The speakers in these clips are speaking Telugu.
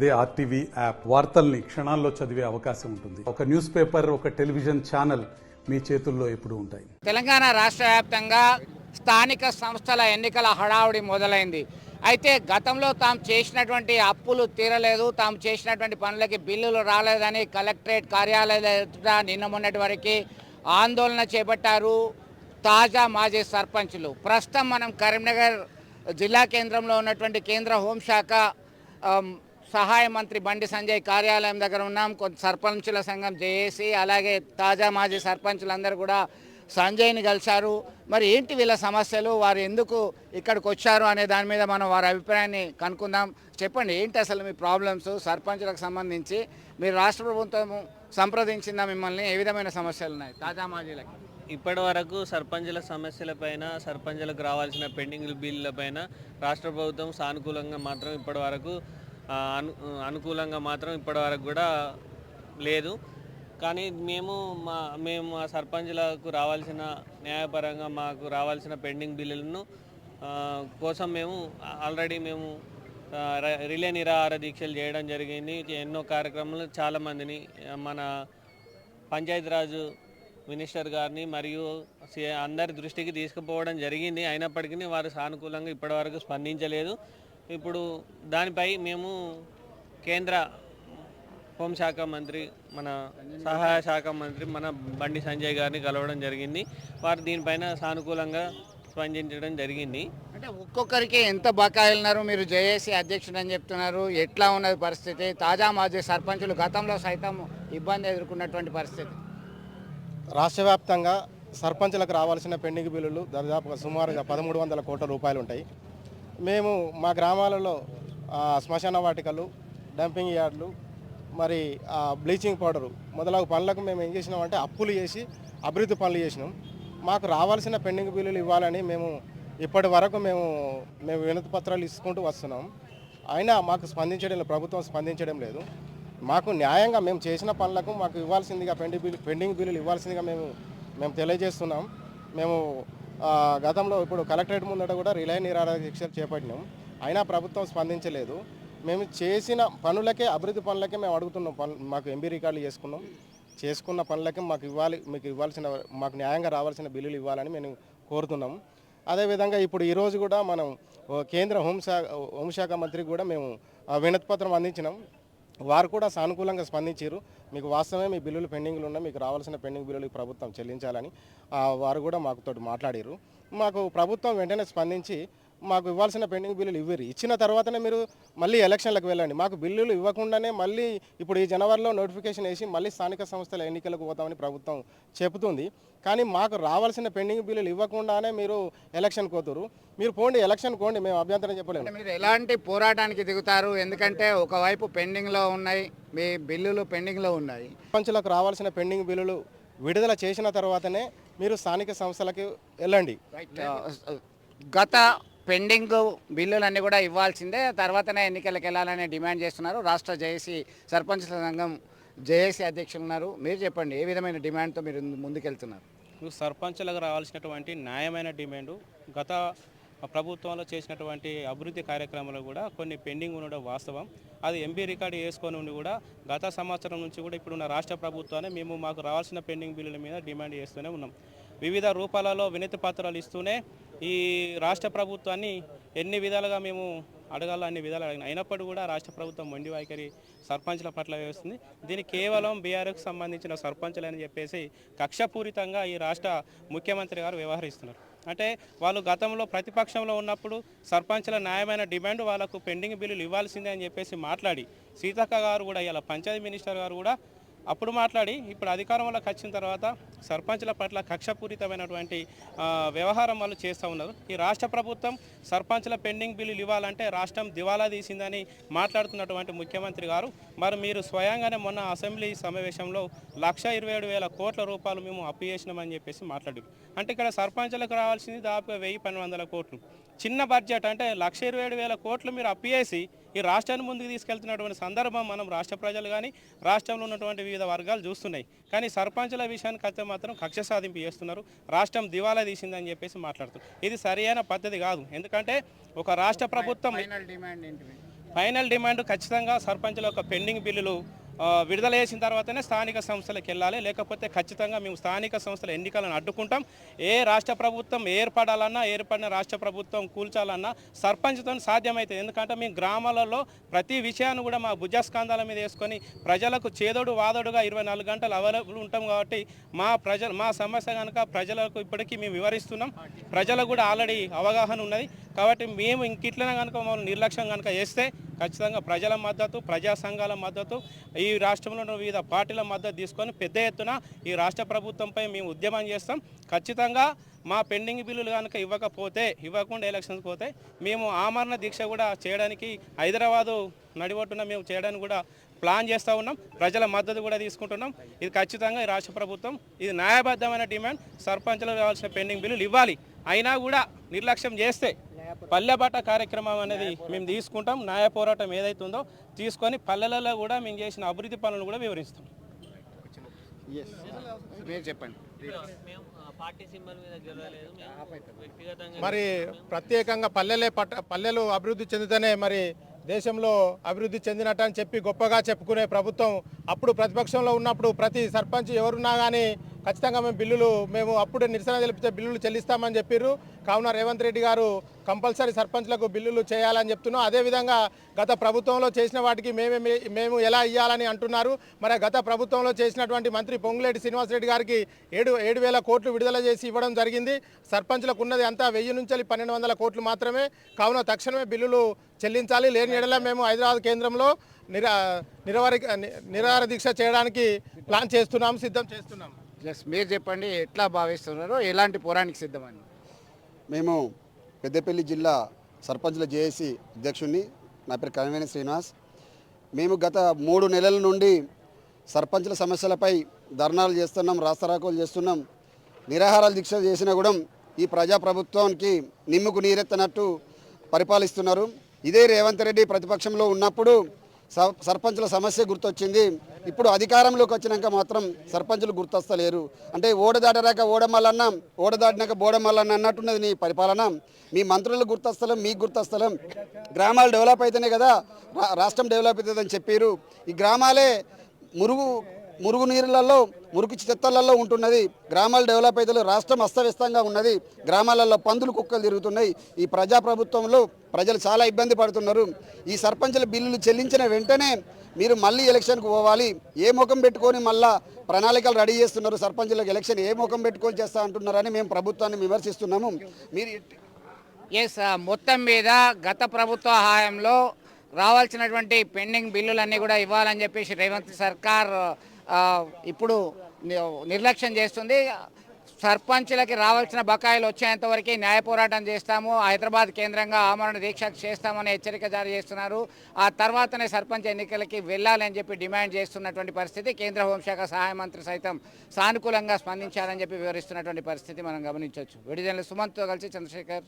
అదే ఆర్టీవీ యాప్ వార్తల్ని క్షణాల్లో చదివే అవకాశం ఉంటుంది. ఒక న్యూస్ పేపర్, ఒక టెలివిజన్ ఛానల్ మీ చేతుల్లో ఎప్పుడూ ఉంటాయి. తెలంగాణ రాష్ట్ర వ్యాప్తంగా స్థానిక సంస్థల ఎన్నికల హడావుడి మొదలైంది. అయితే గతంలో తాము చేసినటువంటి అప్పులు తీరలేదు, తాము చేసినటువంటి పనులకి బిల్లులు రాలేదని కలెక్టరేట్ కార్యాలయాల ఎదుట నిన్న మొన్నటి వరకు ఆందోళన చేపట్టారు తాజా మాజీ సర్పంచులు. ప్రస్తుతం మనం కరీంనగర్ జిల్లా కేంద్రంలో ఉన్నటువంటి కేంద్ర హోంశాఖ సహాయ మంత్రి బండి సంజయ్ కార్యాలయం దగ్గర ఉన్నాం. కొంత సర్పంచుల సంఘం జేఏసీ అలాగే తాజా మాజీ సర్పంచులందరూ కూడా సంజయ్ని కలిశారు. మరి ఏంటి వీళ్ళ సమస్యలు, వారు ఎందుకు ఇక్కడికి వచ్చారు అనే దాని మీద మనం వారి అభిప్రాయాన్ని కనుక్కుందాం. చెప్పండి, ఏంటి అసలు మీ ప్రాబ్లమ్స్? సర్పంచులకు సంబంధించి మీరు రాష్ట్ర ప్రభుత్వం సంప్రదించిందా మిమ్మల్ని? ఏ విధమైన సమస్యలు ఉన్నాయి తాజా మాజీలకి? ఇప్పటి వరకు సర్పంచుల సమస్యలపైన, సర్పంచులకు రావాల్సిన పెండింగ్ బిల్లులపైన రాష్ట్ర ప్రభుత్వం సానుకూలంగా మాత్రం ఇప్పటి వరకు అనుకూలంగా మాత్రం ఇప్పటివరకు కూడా లేదు. కానీ మేము మా సర్పంచులకు రావాల్సిన న్యాయపరంగా మాకు రావాల్సిన పెండింగ్ బిల్లులను కోసం మేము ఆల్రెడీ రిలే నిరాహార దీక్షలు చేయడం జరిగింది. ఎన్నో కార్యక్రమాలు చాలామందిని మన పంచాయతీరాజు మినిస్టర్ గారిని మరియు అందరి దృష్టికి తీసుకుపోవడం జరిగింది. అయినప్పటికీ వారు సానుకూలంగా ఇప్పటివరకు స్పందించలేదు. ఇప్పుడు దానిపై మేము కేంద్ర హోంశాఖ మంత్రి, మన సహాయ శాఖ మంత్రి మన బండి సంజయ్ గారిని కలవడం జరిగింది. వారు దీనిపైన సానుకూలంగా స్పందించడం జరిగింది. అంటే ఒక్కొక్కరికి ఎంత బకాయిలున్నారు? మీరు జేఏసీ అధ్యక్షుడు అని చెప్తున్నారు. ఎట్లా ఉన్నది పరిస్థితి? తాజా మాజీ సర్పంచులు గతంలో సైతం ఇబ్బంది ఎదుర్కొన్నటువంటి పరిస్థితి. రాష్ట్ర వ్యాప్తంగా సర్పంచులకు రావాల్సిన పెండింగ్ బిల్లులు దాదాపుగా సుమారుగా 1300 కోట్ల రూపాయలు ఉంటాయి. మేము మా గ్రామాలలో శ్మశాన వాటికలు, డంపింగ్ యార్డులు, మరి బ్లీచింగ్ పౌడరు మొదలగు పనులకు మేము ఏం చేసినామంటే అప్పులు చేసి అభివృద్ధి పనులు చేసినాం. మాకు రావాల్సిన పెండింగ్ బిల్లులు ఇవ్వాలని మేము ఇప్పటి వరకు మేము వినతి పత్రాలు ఇచ్చుకుంటూ వస్తున్నాం. అయినా మాకు ప్రభుత్వం స్పందించడం లేదు. మాకు న్యాయంగా మేము చేసిన పనులకు మాకు ఇవ్వాల్సిందిగా పెండింగ్ బిల్లులు ఇవ్వాల్సిందిగా మేము తెలియజేస్తున్నాం. మేము గతంలో ఇప్పుడు కలెక్టరేట్ ముందట కూడా రిలే నిరాహార దీక్షలు చేపట్టినాం. అయినా ప్రభుత్వం స్పందించలేదు. మేము చేసిన పనులకే, అభివృద్ధి పనులకే మేము అడుగుతున్నాం. మాకు ఎంబీ రికార్డులు చేసుకున్న పనులకే మీకు ఇవ్వాల్సిన, మాకు న్యాయంగా రావాల్సిన బిల్లులు ఇవ్వాలని మేము కోరుతున్నాం. అదేవిధంగా ఇప్పుడు ఈరోజు కూడా మనం కేంద్ర హోంశాఖ మంత్రికి కూడా మేము వినతి పత్రం అందించినాం. వారు కూడా సానుకూలంగా స్పందించారు. మీకు వాస్తవమే మీ బిల్లులు పెండింగ్లు ఉన్నాయి, మీకు రావాల్సిన పెండింగ్ బిల్లులు ప్రభుత్వం చెల్లించాలని వారు కూడా మాకుతో మాట్లాడారు. మాకు ప్రభుత్వం వెంటనే స్పందించి మాకు ఇవ్వాల్సిన పెండింగ్ బిల్లులు ఇచ్చిన తర్వాతనే మీరు మళ్ళీ ఎలక్షన్లకు వెళ్ళండి. మాకు బిల్లులు ఇవ్వకుండానే మళ్ళీ ఇప్పుడు ఈ జనవరిలో నోటిఫికేషన్ వేసి మళ్ళీ స్థానిక సంస్థల ఎన్నికలకు పోతామని ప్రభుత్వం చెబుతుంది. కానీ మాకు రావాల్సిన పెండింగ్ బిల్లులు ఇవ్వకుండానే మీరు ఎలక్షన్ కోతురు. మీరు పోండి, ఎలక్షన్ కోండి, మేము అభ్యంతరం చెప్పలేము. మీరు ఎలాంటి పోరాటానికి దిగుతారు? ఎందుకంటే ఒకవైపు పెండింగ్లో ఉన్నాయి, మీ బిల్లులు పెండింగ్లో ఉన్నాయి. సర్పంచులకు రావాల్సిన పెండింగ్ బిల్లులు విడుదల చేసిన తర్వాతనే మీరు స్థానిక సంస్థలకు వెళ్ళండి. గత పెండింగ్ బిల్లులన్నీ కూడా ఇవ్వాల్సిందే, తర్వాతనే ఎన్నికలకు వెళ్ళాలని డిమాండ్ చేస్తున్నారు రాష్ట్ర జేఏసీ సర్పంచుల సంఘం జేఏసీ అధ్యక్షులు ఉన్నారు. మీరు చెప్పండి, ఏ విధమైన డిమాండ్తో మీరు ముందుకెళ్తున్నారు? సర్పంచులకు రావాల్సినటువంటి న్యాయమైన డిమాండు గత ప్రభుత్వంలో చేసినటువంటి అభివృద్ధి కార్యక్రమాలు కూడా కొన్ని పెండింగ్ ఉండడం వాస్తవం. అది ఎంబీ రికార్డు వేసుకొని ఉండి కూడా గత సంవత్సరం నుంచి కూడా ఇప్పుడున్న రాష్ట్ర ప్రభుత్వాన్ని మాకు రావాల్సిన పెండింగ్ బిల్లుల మీద డిమాండ్ చేస్తూనే ఉన్నాం. వివిధ రూపాలలో వినతి పత్రాలు ఇస్తూనే ఈ రాష్ట్ర ప్రభుత్వాన్ని ఎన్ని విధాలుగా మేము అడగాలో అన్ని విధాలు అడిగిన, అయినప్పటికీ కూడా రాష్ట్ర ప్రభుత్వం మొండి వైఖరి సర్పంచుల పట్ల వేస్తుంది. దీన్ని కేవలం బీఆర్ఎస్కి సంబంధించిన సర్పంచులని చెప్పేసి కక్షపూరితంగా ఈ రాష్ట్ర ముఖ్యమంత్రి గారు వ్యవహరిస్తున్నారు. అంటే వాళ్ళు గతంలో ప్రతిపక్షంలో ఉన్నప్పుడు సర్పంచుల న్యాయమైన డిమాండ్ వాళ్ళకు పెండింగ్ బిల్లులు ఇవ్వాల్సిందే అని చెప్పేసి మాట్లాడి, సీతక్క గారు కూడా ఇలా పంచాయతీ మినిస్టర్ గారు కూడా అప్పుడు మాట్లాడి, ఇప్పుడు అధికారంలోకి వచ్చిన తర్వాత సర్పంచుల పట్ల కక్షపూరితమైనటువంటి వ్యవహారం వాళ్ళు చేస్తూ ఉన్నారు. ఈ రాష్ట్ర ప్రభుత్వం సర్పంచుల పెండింగ్ బిల్లులు ఇవ్వాలంటే రాష్ట్రం దివాలా తీసిందని మాట్లాడుతున్నటువంటి ముఖ్యమంత్రి గారు మరి మీరు స్వయంగానే మొన్న అసెంబ్లీ సమావేశంలో 1,27,000 కోట్ల రూపాయలు మేము అప్పు చేసినామని చెప్పేసి మాట్లాడారు. అంటే ఇక్కడ సర్పంచులకు రావాల్సింది దాదాపుగా 1,000-1,200 కోట్లు. చిన్న బడ్జెట్ అంటే 1,27,000 కోట్లు మీరు అప్పు చేసి ఈ రాష్ట్రాన్ని ముందుకు తీసుకెళ్తున్నటువంటి సందర్భం మనం రాష్ట్ర ప్రజలు కానీ రాష్ట్రంలో ఉన్నటువంటి వివిధ వర్గాలు చూస్తున్నాయి. కానీ సర్పంచుల విషయానికి అయితే మాత్రం కక్ష సాధింపు చేస్తున్నారు. రాష్ట్రం దివాలా తీసిందని చెప్పేసి మాట్లాడుతున్నారు. ఇది సరైన పద్ధతి కాదు. ఎందుకంటే ఒక రాష్ట్ర ప్రభుత్వం ఫైనల్ డిమాండ్ ఖచ్చితంగా సర్పంచుల యొక్క పెండింగ్ బిల్లులు విడుదల చేసిన తర్వాతనే స్థానిక సంస్థలకు వెళ్ళాలి. లేకపోతే ఖచ్చితంగా మేము స్థానిక సంస్థల ఎన్నికలను అడ్డుకుంటాం. ఏ రాష్ట్ర ప్రభుత్వం ఏర్పడాలన్నా, ఏర్పడిన రాష్ట్ర ప్రభుత్వం కూల్చాలన్నా సర్పంచ్తో సాధ్యమవుతుంది. ఎందుకంటే మేము గ్రామాలలో ప్రతి విషయాన్ని కూడా మా భుజస్కంధాల మీద వేసుకొని ప్రజలకు చేదోడు వాదోడుగా 24 గంటలు అవైలబుల్ ఉంటాం. కాబట్టి మా సమస్య కనుక ప్రజలకు ఇప్పటికీ మేము వివరిస్తున్నాం. ప్రజలకు కూడా ఆల్రెడీ అవగాహన ఉన్నది. కాబట్టి మేము ఇంకిట్లనే కనుక మమ్మల్ని నిర్లక్ష్యం కనుక చేస్తే ఖచ్చితంగా ప్రజల మద్దతు, ప్రజా సంఘాల మద్దతు, ఈ రాష్ట్రంలో ఉన్న వివిధ పార్టీల మద్దతు తీసుకొని పెద్ద ఎత్తున ఈ రాష్ట్ర ప్రభుత్వంపై మేము ఉద్యమం చేస్తాం. ఖచ్చితంగా మా పెండింగ్ బిల్లులు కనుక ఇవ్వకుండా ఎలక్షన్స్ పోతే మేము ఆమరణ దీక్ష కూడా చేయడానికి హైదరాబాదు నడిబొట్టున మేము చేయడానికి కూడా ప్లాన్ చేస్తూ ఉన్నాం. ప్రజల మద్దతు కూడా తీసుకుంటున్నాం. ఇది ఖచ్చితంగా ఈ రాష్ట్ర ప్రభుత్వం ఇది న్యాయబద్ధమైన డిమాండ్. సర్పంచులకు కావాల్సిన పెండింగ్ బిల్లులు ఇవ్వాలి. అయినా కూడా నిర్లక్ష్యం చేస్తే పల్లెబాట కార్యక్రమం అనేది మేము తీసుకుంటాం. న్యాయ పోరాటం ఏదైతే ఉందో తీసుకొని పల్లెలలో కూడా మేము చేసిన అభివృద్ధి పనులను కూడా వివరిస్తాం. మీరు చెప్పండి. పార్టీ సింబల్ మీద గెలవలేదు, వ్యక్తిగతంగా మరి ప్రత్యేకంగా పల్లెలు అభివృద్ధి చెందితేనే మరి దేశంలో అభివృద్ధి చెందినట్టు అని చెప్పి గొప్పగా చెప్పుకునే ప్రభుత్వం అప్పుడు ప్రతిపక్షంలో ఉన్నప్పుడు ప్రతి సర్పంచ్ ఎవరున్నా కానీ ఖచ్చితంగా మేము అప్పుడే నిరసన తెలిపితే బిల్లులు చెల్లిస్తామని చెప్పారు. కావున రేవంత్ రెడ్డి గారు కంపల్సరీ సర్పంచ్లకు బిల్లులు చేయాలని చెప్తున్నాం. అదేవిధంగా గత ప్రభుత్వంలో చేసిన వాటికి మేము ఎలా ఇవ్వాలని అంటున్నారు. మరి గత ప్రభుత్వంలో చేసినటువంటి మంత్రి పొంగులేటి శ్రీనివాసరెడ్డి గారికి 7,000 కోట్లు విడుదల చేసి ఇవ్వడం జరిగింది. సర్పంచ్లకు ఉన్నది అంతా 1000 నుంచి 1,200 కోట్లు మాత్రమే. కావున తక్షణమే బిల్లులు చెల్లించాలి. లేని ఎడల మేము హైదరాబాద్ కేంద్రంలో నిరాహార దీక్ష చేయడానికి ప్లాన్ సిద్ధం చేస్తున్నాం. మీరు చెప్పండి, ఎట్లా భావిస్తున్నారు, ఎలాంటి పోరానికి సిద్ధమని? మేము పెద్దపల్లి జిల్లా సర్పంచ్ల జేఏసీ అధ్యక్షుడిని. నా పేరు కన్వీనర్ శ్రీనివాస్. మేము గత 3 నెలల నుండి సర్పంచ్ల సమస్యలపై ధర్నాలు చేస్తున్నాం, రాస్తారోకోలు చేస్తున్నాం. నిరాహారాలు దీక్ష చేసినా కూడా ఈ ప్రజాప్రభుత్వానికి నిమ్ముకు నీరెత్తనట్టు పరిపాలిస్తున్నారు. ఇదే రేవంత్ రెడ్డి ప్రతిపక్షంలో ఉన్నప్పుడు సర్పంచుల సమస్య గుర్తొచ్చింది. ఇప్పుడు అధికారంలోకి వచ్చినాక మాత్రం సర్పంచులు గుర్తొస్తలేరు. అంటే ఓడ దాటరాక ఓడమల్లన్న, ఓడ దాటినాక బోడమల్లన్న అన్నట్టున్నది నీ పరిపాలన. మీ మంత్రులు గుర్తొస్తలేం, మీకు గుర్తొస్తలేం. గ్రామాలు డెవలప్ అయితేనే కదా రాష్ట్రం డెవలప్ అవుతుందని చెప్పారు. ఈ గ్రామాలే మురుగు నీళ్ళల్లో, మురికి చెత్తలలో ఉంటున్నది. గ్రామాలు డెవలప్ అయితే రాష్ట్రం అస్తవ్యస్తంగా ఉన్నది. గ్రామాలలో పందులు కుక్కలు తిరుగుతున్నాయి. ఈ ప్రజాప్రభుత్వంలో ప్రజలు చాలా ఇబ్బంది పడుతున్నారు. ఈ సర్పంచుల బిల్లులు చెల్లించిన వెంటనే మీరు మళ్ళీ ఎలక్షన్కు పోవాలి. ఏ ముఖం పెట్టుకొని మళ్ళా ప్రణాళికలు రెడీ చేస్తున్నారు. సర్పంచులకు ఎలక్షన్ ఏ ముఖం పెట్టుకొని చేస్తా అంటున్నారని మేము ప్రభుత్వాన్ని విమర్శిస్తున్నాము. మొత్తం మీద గత ప్రభుత్వ హయాంలో రావాల్సినటువంటి పెండింగ్ బిల్లులన్నీ కూడా ఇవ్వాలని చెప్పేసి రేవంత్ సర్కార్ ఇప్పుడు నిర్లక్ష్యం చేస్తుంది. సర్పంచులకి రావాల్సిన బకాయిలు వచ్చేంతవరకు న్యాయ పోరాటం చేస్తాము, హైదరాబాద్ కేంద్రంగా ఆమరణ దీక్ష చేస్తామని హెచ్చరిక జారీ చేస్తున్నారు. ఆ తర్వాతనే సర్పంచ్ ఎన్నికలకి వెళ్ళాలని చెప్పి డిమాండ్ చేస్తున్నటువంటి పరిస్థితి. కేంద్ర హోంశాఖ సహాయ మంత్రి సైతం సానుకూలంగా స్పందించాలని చెప్పి వివరిస్తున్నటువంటి పరిస్థితి మనం గమనించవచ్చు. విడుదల సుమంత్తో కలిసి చంద్రశేఖర్,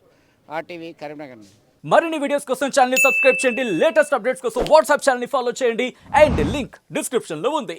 RTV, కరీంనగర్. మరిన్ని వీడియోస్ కోసం ఛానల్ ని సబ్స్క్రైబ్ చేయండి. లేటెస్ట్ అప్డేట్స్ కోసం వాట్సాప్ ఛానల్ ని ఫాలో చేయండి. అండ్ లింక్ డిస్క్రిప్షన్ లో ఉంది.